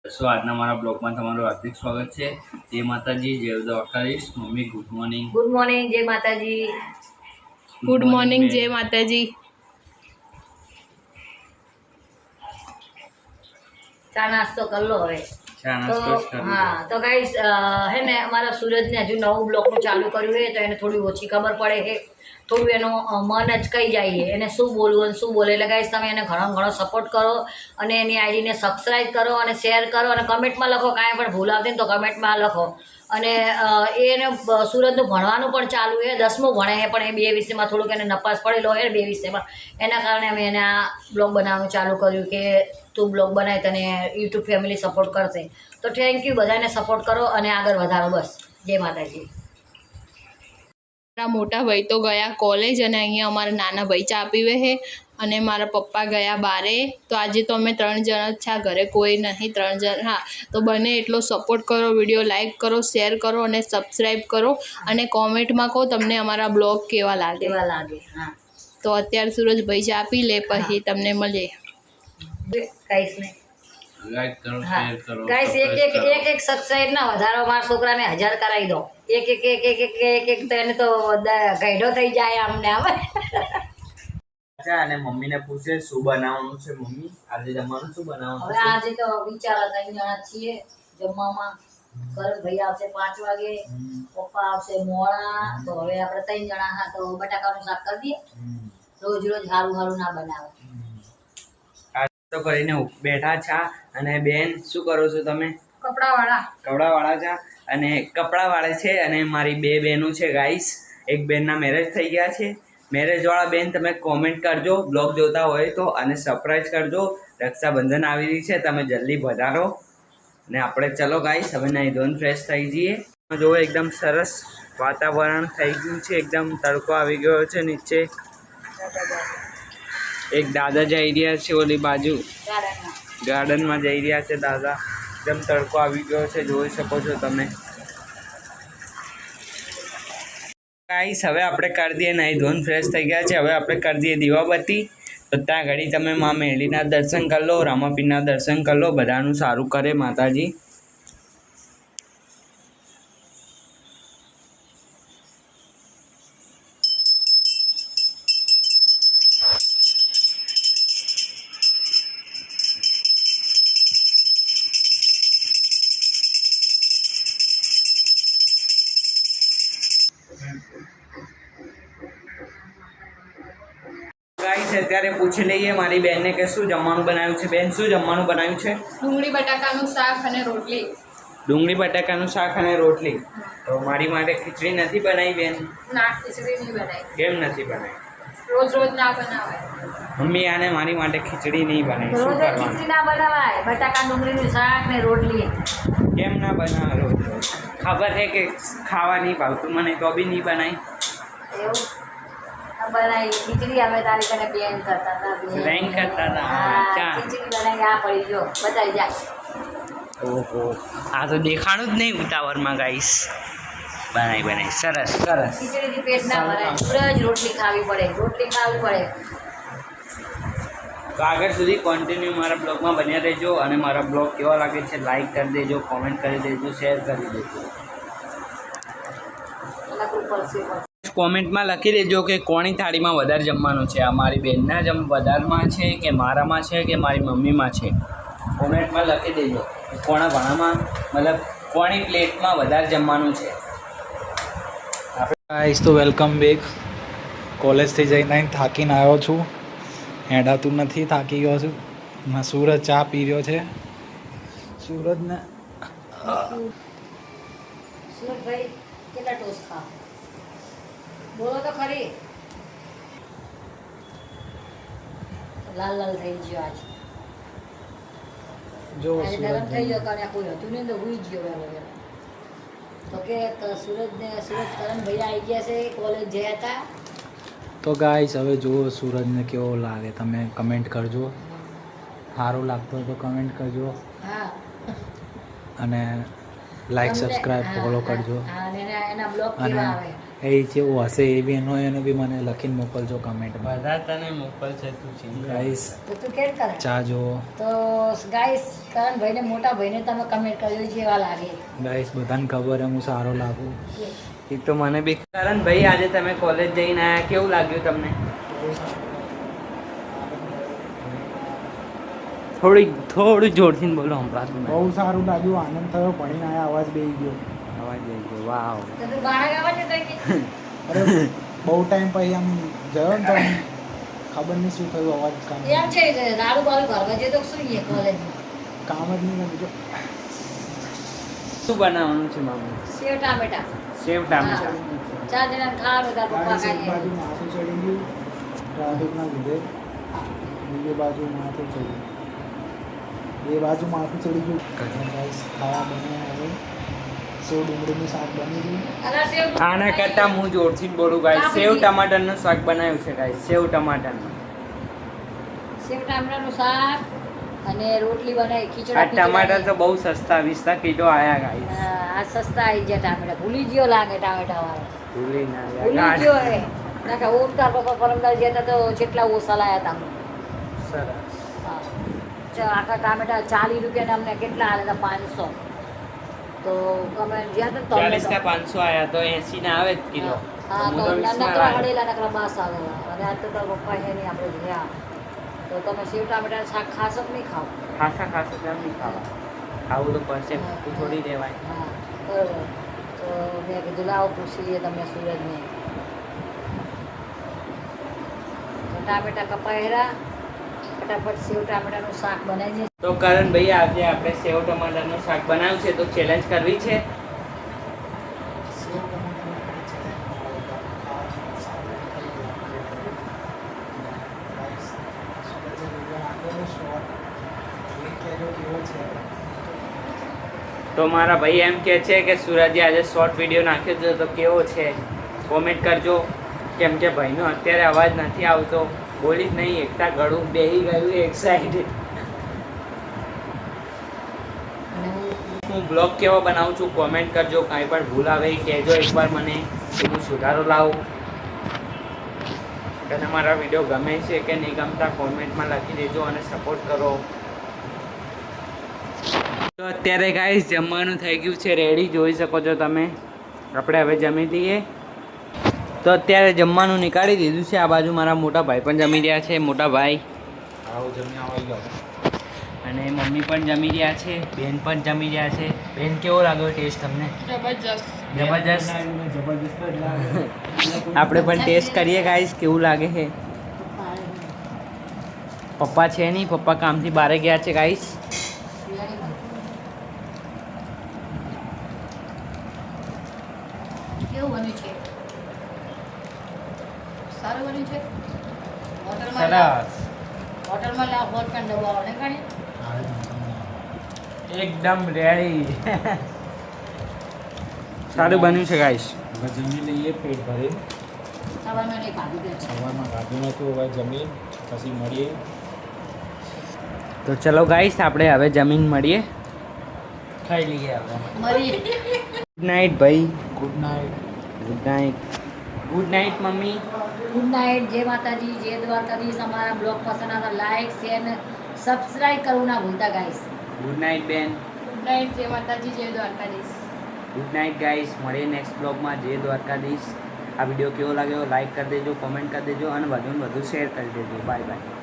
આજના મારા બ્લોગમાં તમારું હાર્દિક સ્વાગત છે. જય માતાજી, જય Dwarkadhish. Mummy good morning. Good morning, જય માતાજી. ગુડ મોર્નિંગ, જય માતાજી. ચા નાસ્તો કરી લો હવે. હા તો ગાઈસ હે ને અમારા સુરજને હજુ નવું બ્લોગનું ચાલુ કર્યું છે તો એને થોડી ઓછી ખબર પડે છે, થોડું એનું મન જ કહી જાય એને શું બોલવું અને શું બોલે. એટલે ગાઈસ તમે એને ઘણો સપોર્ટ કરો અને એની આઈડીને સબસ્ક્રાઈબ કરો અને શેર કરો અને કમેન્ટમાં લખો. કાંઈ પણ ભૂલ આવતી ને તો કમેન્ટમાં લખો. અને એને સુરજનું ભણવાનું પણ ચાલુ છે, 10મું ભણે છે, પણ એ બે વિષયમાં થોડુંક એને નપાસ પડેલો હોય બે વિષયમાં. એના કારણે અમે એને આ બ્લોગ બનાવવાનું ચાલુ કર્યું કે તું બ્લોગ બનાવી તને યુટ્યુબ ફેમિલી સપોર્ટ કરશે. તો થેન્ક યુ, બધાને સપોર્ટ કરો અને આગળ વધારો. બસ, જય માતાજી. મારા મોટા ભાઈ તો ગયા કોલેજ અને અહીંયા અમારા નાના ભાઈ ચા પીવે છે અને મારા પપ્પા ગયા બારે. તો આજે તો અમે 3 જણ જ છે, ઘરે કોઈ નહીં, 3 જણ. હા, તો બને એટલો સપોર્ટ કરો, વિડીયો લાઈક કરો, શેર કરો અને સબસ્ક્રાઈબ કરો અને કોમેન્ટમાં કહો તમને અમારા બ્લોગ કેવા લાગે. હા, તો અત્યારે સુરજભાઈ ચા પી લે પછી તમને મળીએ. ગાઈસ ને લાઈક કરો, શેર કરો. ગાઈસ એક સબસ્ક્રાઇબ ના વધારો. મારા છોકરાને 1000 કરાવી દો. એક તો એને તો ગાઈડો થઈ જાય આમને આમ. અને મમ્મીને પૂછે શું બનાવવાનું છે. મમ્મી આજે જમવાનું શું બનાવવાનું હવે આજે તો વિચાર 3 જણા છીએ જમવામાં. ભાઈ આવશે 5 વાગે, પપ્પા આવશે મોડા. તો હવે આપણે 3 જણા હા તો બટાકાનું શાક કરી દઈએ. રોજ હારું ના બનાવે. તો કરીને બેઠા છા. અને બેન શું કરો છો તમે? કપડાવાળા છે અને કપડાવાળા છે. અને મારી 2 બહેનો છે ગાઈસ. એક બેનના મેરેજ થઈ ગયા છે. મેરેજવાળા બેન તમે કોમેન્ટ કરજો બ્લોગ જોતા હોય તો, અને સરપ્રાઈઝ કરજો. રક્ષાબંધન આવી રહી છે, તમે જલ્દી વધારો. ને આપણે ચલો ગાઈસ હવે નહીં ધોઈને ફ્રેશ થઈ જઈએ. જો એકદમ સરસ વાતાવરણ થઈ ગયું છે, એકદમ તડકો આવી ગયો છે નીચે. એક દાદા જઈ રહ્યા છે ઓલી બાજુ ગાર્ડનમાં જઈ રહ્યા છે દાદા. એકદમ તડકો આવી ગયો છે, જોઈ શકો છો તમે ગાઈસ. હવે આપણે કરી દઈએ નહીં ધોઈને ફ્રેશ થઈ ગયા છે. હવે આપણે કરી દઈએ દીવાબત્તી. તો ત્યાં ઘડી તમે મા મેળીના દર્શન કરી લો, રામાપીરના દર્શન કરી લો. બધાનું સારું કરે માતાજી. ગાઈસ અત્યારે પૂછી લઈએ મારી બેનને કે શું જમવાનું બનાવ્યું છે. બેન શું જમવાનું બનાવ્યું છે? ડુંગળી બટાકાનું શાક અને રોટલી. ડુંગળી બટાકાનું શાક અને રોટલી. તો મારી માટે ખીચડી નથી બનાવી બેન? ના, ખીચડી નહીં બનાવી. કેમ નથી બનાવી? રોજ ના બનાવાય. મમ્મી આને મારી માટે ખીચડી નહીં બનાવી, શું રોજ કરવાનું? ખીચડી ના બનાવાય, બટાકા ડુંગળીનું શાક ને રોટલી. કેમ ના બનાવે રોજ? ખબર છે કે ખાવા નહીં ભાવતું મને તો બી નહીં બનાવી. એવું બનાવી ખીચડી અમે તારી કને બેન કરતા હતા. બેન કરતા હતા. હા, ખીચડી બનાવી આ પડી જો બતાવી જાય. ઓહો, આ તો દેખાણું જ નહીં ઉતાવળમાં ગાઈસ. બનાવી સરસ સરસ. ખીચડીથી પેટ ના ભરાય. રોજ રોટલી ખાવી પડે. તો આગળ સુધી કન્ટિન્યુ મારા બ્લોગમાં બન્યા રહેજો. અને મારા બ્લોગ કેવા લાગે છે લાઈક કરી દેજો, કોમેન્ટ કરી દેજો, શેર કરી દેજો. કોમેન્ટમાં લખી દેજો કે કોની થાળીમાં વધારે જમવાનું છે. આ મારી બેનના વધારમાં છે કે મારામાં છે કે મારી મમ્મીમાં છે. કોમેન્ટમાં લખી દેજો કોણા ભાણામાં મતલબ કોની પ્લેટમાં વધારે જમવાનું છે. ગાઈસ તો વેલકમ બેક. કોલેજથી જઈને થાકીને આવ્યો છું, હેડાતું નથી, થાકી ગયો છું. માં સુરજ ચા પી રહ્યો છે. સુરજને સુરજભાઈ કેટલા ટોસ્ટ ખાવ બોલો તો ખરી. લાલ થઈ ગયો આજ. જો આજે ગરમ થઈ ગયો કારણ કોઈ હતું નહીં તો હુઈ ગયો વહેલો. તો કે સુરજ કરણ ભૈયા આવી ગયા છે, કોલેજ ગયા હતા. તો ગાઈસ હવે જુઓ સુરજને કેવો લાગે તમે કમેન્ટ કરજો. સારું લાગતું હોય તો કમેન્ટ કરજો. હા, અને લાઈક તમને- સબસ્ક્રાઈબ હા, ફોલો હા, કરજો હા, અને એના બ્લોગ અને કેવા આવે એ જેવું હશે એ બી એને બી મને લખીને મોકલજો કમેન્ટમાં બધા તને મોકલશે તું ચિંતા ગાઈસ તો તું કેમ કરે ચા જો તો ગાઈસ કરણભાઈને મોટા ભાઈને તમે કમેન્ટ કરજો જેવા લાગે ગાઈસ બધાને ખબર હું સારો લાગુ એ તો મને બી કારણ ભાઈ આજે તમે કોલેજ જઈને આયા કેવું લાગ્યું તમને થોડું જોરથી બોલો સંભળાતું બહુ સારું લાગ્યું આનંદ થયો ભણીને આયા અવાજ બેસી ગયો અવાજ આવી ગયો વાવ તો તું ગાણા ગાવા છે તઈ કે? અરે બહુ ટાઈમ પછી આમ ગયો ને તો આમ ખબર નહીં શું થયું અવાજ કામ એમ છે કે દારૂ બારૂ ભરવા જઈએ તો શું છે કોલેજમાં કામ જ નહીં બીજું શું બનાવવાનું છે મામા સેવ ટામેટા સેવ ટામેટા હા. 4 જણા ખાવાનું તાર પપ્પા ગાઈસ, એક ખાય બાજુ માથું ચડી ગયું ટ્રાફિકના લીધે બીજી બાજુ માથું ચડી બે બાજુ માથું ચડી ગયું ગાઈસ ખાવા બને હવે સેવ ડુંગળીનું શાક બની ગયું અલા સેવ આના કરતા હું જોરથી બોલું ગાઈસ સેવ ટમાટરનું શાક બનાવ્યું છે ગાઈસ સેવ ટમાટરનું સેવ ટામેટાનું શાક અને રોટલી બનાવી આ ખીચડા ટમાટર તો બહુ સસ્તા 20 કિલો આયા ગાઈસ આ સસ્તા આવી ગયા ટામેટા ભૂલી ગયો લાગે ટામેટા વાળો ભૂલી ના ભૂલી ગયો હે ના કે ઓમકાર પપ્પા પરમદાર ગયા હતા તો જેટલા ઓછા લાયા હતા અમને. સરસ હા. આખા ટામેટા 40 રૂપિયાના અમને કેટલા આલે હતા 500 તો અમે ગયા હતા ને 40 ના 500 આયા તો 80 ના આવે જ કિલો હા હું તો તો 20 માં નકરા લાવ્યો. હળેલા નકરા બાસ આવે અને આજ તો તારા પપ્પા છે નહીં આપણે ગયા તો તમે સેવ ટામેટાનું શાક ખાશો કે નહીં ખાવ ખાસા જલ્દી ખાવા આવું તો પડશે ભૂખું થોડી રહેવાય હા બરોબર તો મેં કીધું લાવો પૂછી લઈએ તમે સુરજને તો ટામેટા કપાયેલા ફટાફટ સેવ ટામેટાનું શાક બનાવી દઈએ તો કરણ ભાઈ આજે આપણે સેવ ટમાટરનું શાક બનાવ્યું છે તો ચેલેન્જ કરવી છે સેવ ટમાટરનું તો મારા ભાઈ એમ કહે છે કે સુરજે આજે શોર્ટ વિડીયો નાખ્યો છે તો કેવો છે કોમેન્ટ કરજો કેમ કે ભાઈનો અત્યારે અવાજ નથી આવતો બોલી જ નહીં એકતા ગળું બેહી ગયું એક સાઈડ અને હું બ્લોગ કેવો બનાવું છું કોમેન્ટ કરજો કાંઈ પણ ભૂલ આવે એ કહેજો એકવાર મને કે હું સુધારો લાવું તને મારા વિડીયો ગમે છે કે નહીં ગમતા કોમેન્ટમાં લખી દેજો અને સપોર્ટ કરો તો અત્યારે ગાઈસ જમવાનું થઈ ગયું છે રેડી જોઈ શકો છો તમે આપણે હવે જમી લઈએ તો અત્યારે જમવાનું નીકાળી દીધું છે આ બાજુ મારા મોટા ભાઈ પણ જમી રહ્યા છે મોટા ભાઈ આવો જમી આવી ગયો અને મમ્મી પણ જમી રહ્યા છે બેન પણ જમી રહ્યા છે બેન કેવો લાગ્યો ટેસ્ટ તમને જબરજસ્ત જબરજસ્ત જબરજસ્ત આપણે પણ ટેસ્ટ કરીએ ગાઈસ કેવું લાગે છે પપ્પા છે નહીં પપ્પા કામથી બહાર ગયા છે ગાઈસ કેવું બન્યું છે સારું બન્યું છે સરસ હોટલમાં લાવ હોટ પેન દબાવો ને કાઢી એકદમ રેડી સારું બન્યું છે ગાઈસ હવે જમી લઈએ પેટ ભરી સવારમાં નહીં ખાધું કે સવારમાં ખાધું નતું હવે જમી પછી મળીએ તો ચલો ગાઈસ આપણે હવે જમીન મળીએ ખાઈ લઈએ હવે મરી ગુડ નાઇટ ભાઈ good night good night good night mummy good night જય માતાજી જય દ્વારકાધીશ અમારા બ્લોગ પસંદ આવતા લાઈક શેર ને સબસ્ક્રાઇબ કરવું ના ભૂલતા ગાઈસ ગુડ નાઇટ બેન ગુડ નાઇટ જય માતાજી જય દ્વારકાધીશ ગુડ નાઇટ ગાઈસ મળીએ નેક્સ્ટ બ્લોગમાં જય દ્વારકાધીશ આ વિડીયો કેવો લાગ્યો લાઈક કરી દેજો કોમેન્ટ કરી દેજો અને વધુને વધુ શેર કરી દેજો બાય બાય